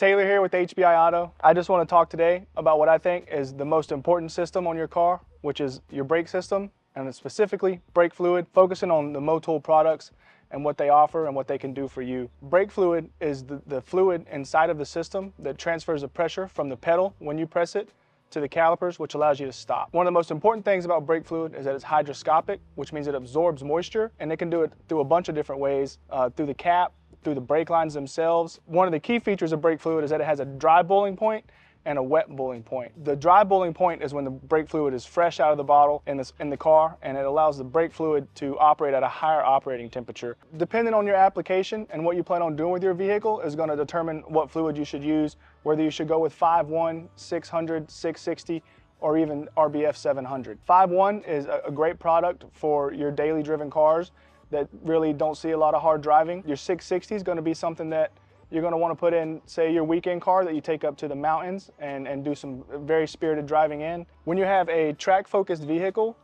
Taylor here with HBI Auto. I just want to talk today about what I think is the most important system on your car, which is your brake system, and specifically brake fluid, focusing on the MOTUL products and what they offer and what they can do for you. Brake fluid is the fluid inside of the system that transfers the pressure from the pedal when you press it to the calipers, which allows you to stop. One of the most important things about brake fluid is that it's hydroscopic, which means it absorbs moisture, and it can do it through a bunch of different ways, through the cap, through the brake lines themselves. One of the key features of brake fluid is that it has a dry boiling point and a wet boiling point. The dry boiling point is when the brake fluid is fresh out of the bottle in the car, and it allows the brake fluid to operate at a higher operating temperature. Depending on your application and what you plan on doing with your vehicle is going to determine what fluid you should use, whether you should go with 5.1, 600, 660, or even RBF 700. 5.1 is a great product for your daily driven cars that really don't see a lot of hard driving. Your 660 is going to be something that you're going to want to put in, say, your weekend car that you take up to the mountains and do some very spirited driving in. When you have a track-focused vehicle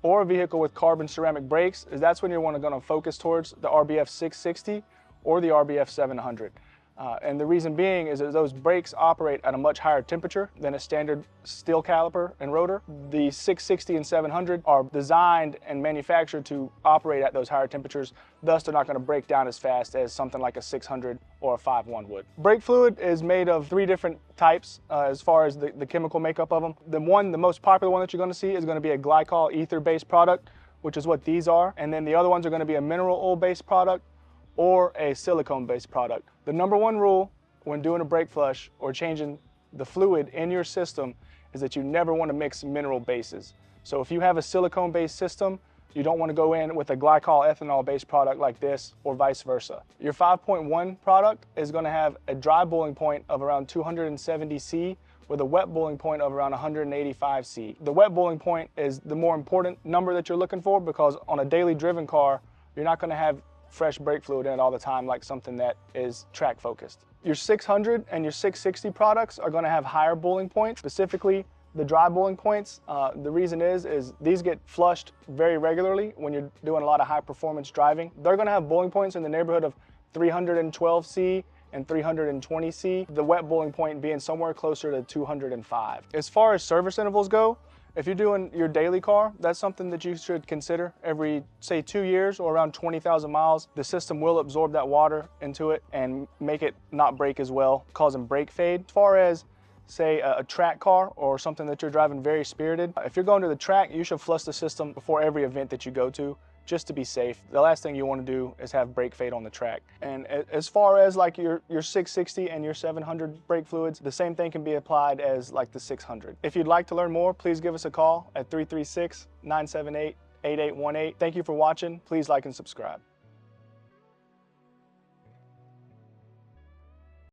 or a vehicle with carbon ceramic brakes, that's when you're going to focus towards the RBF 660 or the RBF 700. And the reason being is that those brakes operate at a much higher temperature than a standard steel caliper and rotor. The 660 and 700 are designed and manufactured to operate at those higher temperatures, thus they're not going to break down as fast as something like a 600 or a 5.1 would. Brake fluid is made of 3 different types as far as the chemical makeup of them. The most popular one that you're going to see is going to be a glycol ether-based product, which is what these are, and then the other ones are going to be a mineral oil-based product or a silicone-based product. The number one rule when doing a brake flush or changing the fluid in your system is that you never want to mix mineral bases. So if you have a silicone-based system, you don't want to go in with a glycol ethanol-based product like this, or vice versa. Your 5.1 product is going to have a dry boiling point of around 270 C with a wet boiling point of around 185 C. The wet boiling point is the more important number that you're looking for, because on a daily driven car, you're not going to have fresh brake fluid in it all the time like something that is track focused. Your 600 and your 660 products are going to have higher boiling points, specifically the dry boiling points. The reason is these get flushed very regularly when you're doing a lot of high performance driving. They're going to have boiling points in the neighborhood of 312 C and 320 C, the wet boiling point being somewhere closer to 205. As far as service intervals go, if you're doing your daily car, that's something that you should consider every, say, 2 years or around 20,000 miles. The system will absorb that water into it and make it not break as well, causing brake fade. As far as, say, a track car or something that you're driving very spirited, if you're going to the track, you should flush the system before every event that you go to, just to be safe. The last thing you want to do is have brake fade on the track. And as far as like your 660 and your 700 brake fluids, the same thing can be applied as like the 600. If you'd like to learn more, please give us a call at 336-978-8818. Thank you for watching. Please like and subscribe.